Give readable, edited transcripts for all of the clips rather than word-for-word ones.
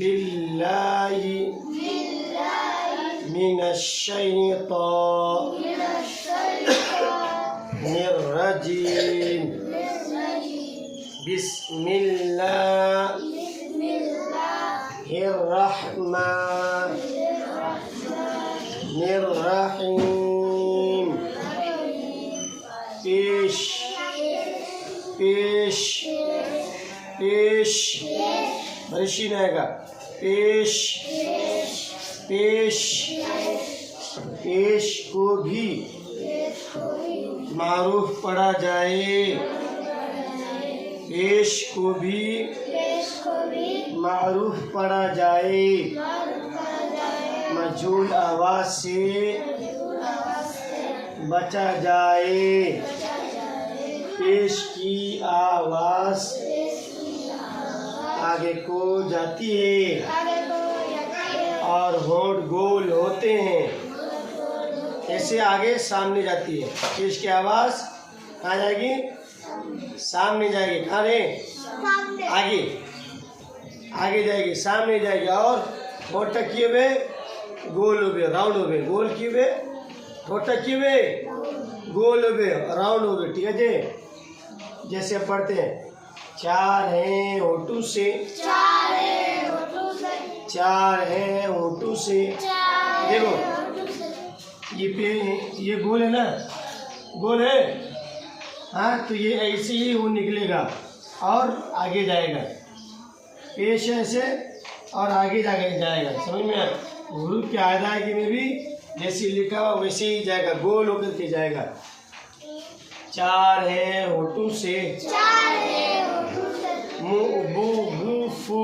باللہ من الشیطان الرجیم بسم اللہ الرحمن الرحیم پیش پیش پیش برشی رہے گا پیش پیش پیش کو بھی معروف پڑھا جائے پیش کو بھی معروف پڑھا جائے مجھول آواز سے بچا جائے پیش کی آواز آگے کو جاتی ہے اور ہونٹ گول ہوتے ہیں ایسے آگے سامنے جاتی ہے پیش کی آواز کہاں جائے گی سامنے جائے گی کہاں رہے آگے آگے جائے گی سامنے جائے گی اور ہونٹ کیے ہوئے گول ہوئے راؤنڈ ہوئے گول کیے ہوئے ہونٹ کیے ہوئے گول ہوئے راؤنڈ ہوئے ٹھیک ہے جی جیسے پڑھتے ہیں چار ہیں ہونٹوں سے چار ہیں ہونٹوں سے دیکھو یہ گول ہے نا گول ہے ہاں تو یہ ایسے ہی وہ نکلے گا اور آگے جائے گا پیش ایسے اور آگے جائے گا سمجھ میں حروف کی ادائیگی میں بھی جیسے لکھا ہوا ویسے ہی جائے گا گول ہو کر کے جائے گا چار ہیں ہونٹوں سے مو بو بو فو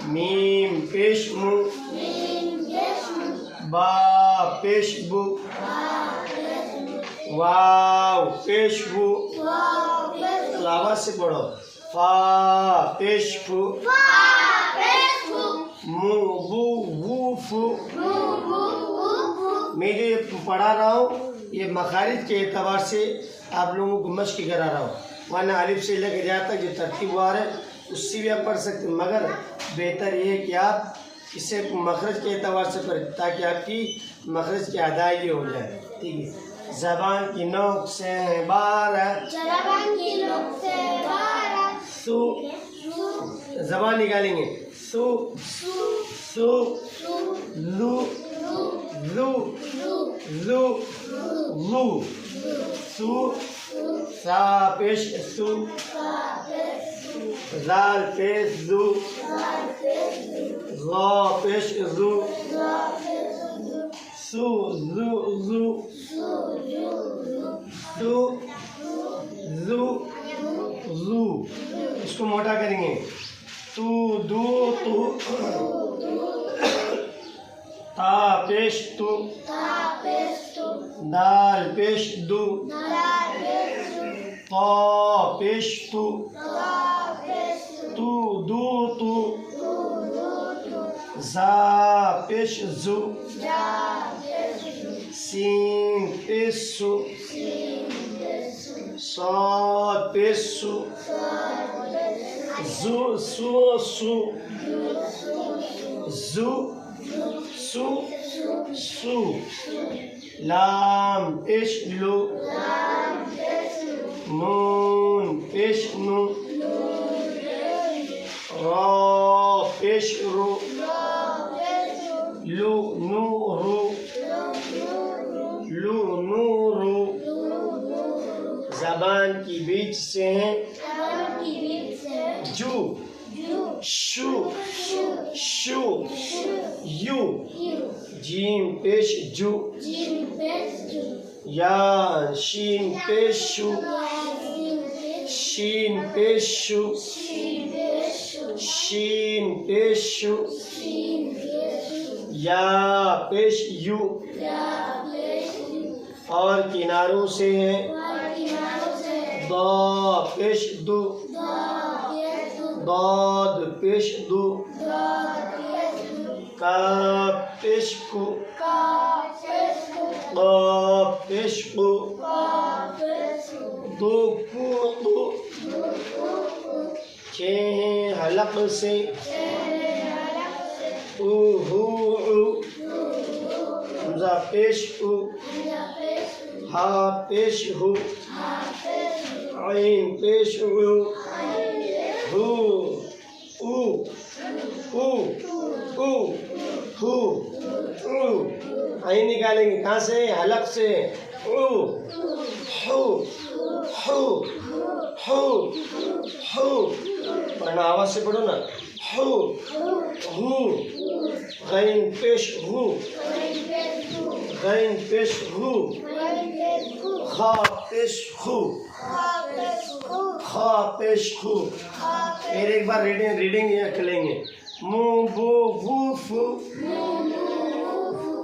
میم پیش مو با پیش بو واو پیش بو آواز سے پڑھو فا پیش فو مو بو وو فو میں جو پڑھا رہا ہوں یہ مخارج کے اعتبار سے آپ لوگوں کو مشق کرا رہا ہوں ورنہ الف سے لے کے جہاں تک جو ترتیب وار ہے اس سے بھی آپ پڑھ سکتے ہیں مگر بہتر یہ ہے کہ آپ اسے مخرج کے اعتبار سے پڑھیں تاکہ آپ کی مخرج کی ادائیگی ہو جائے ٹھیک ہے زبان کی نوک سے بارہ سو زبان نکالیں گے سو سو لو لو لو لو سو سا پیش سو زال پیش زو ظا پیش زو سو زو زو سو زو زو اس کو موٹا کریں گے تو دو تو تا پیش تو دال پیش دو تا پیش تو دو تو زا پیش زو سین پیش سو صاد پیش سو زو سو سو زو سو سو لام پیش لو نون پیش نو را پیش رو لو نو رو لو نو رو زبان کی بیچ سے ہیں جو شو شو یو جیم پیش جو یا شین پیش شو شین پیش شو شین پیش شو یا پیش یو اور کناروں سے ہیں ضا پیش دو ضاد پیش دو کاف پیش کو قاف پیش کو دو کو دو چھ ہیں حلق سے او ہو او حمزہ پیش او ہا پیش ہو عین پیش او ہو او او او ہو او عین نکالیں گے کہاں سے حلق سے او ہو ہو ہو ہو پڑھنا آواز سے پڑھو نا ہو ہو غین پیش ہو غین پیش ہو خا پیش ہو خا پیش ہو پھر ایک بار ریڈنگ یہ کریں گے مو بو وو فو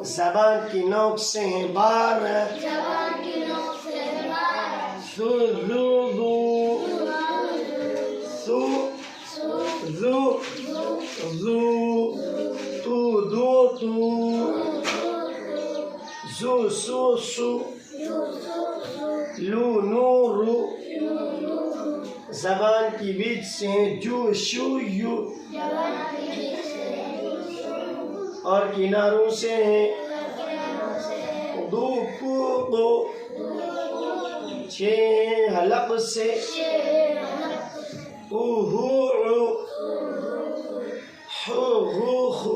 زبان کی نوک سے ہیں بار سو زو زو سو زو زو تو دو تو زو سو سو لو نو رو زبان کی بیچ سے ہیں جو شو یو اور کناروں سے ہیں دو کو دو چھ ہیں حلق سے او ہو او ہو ہو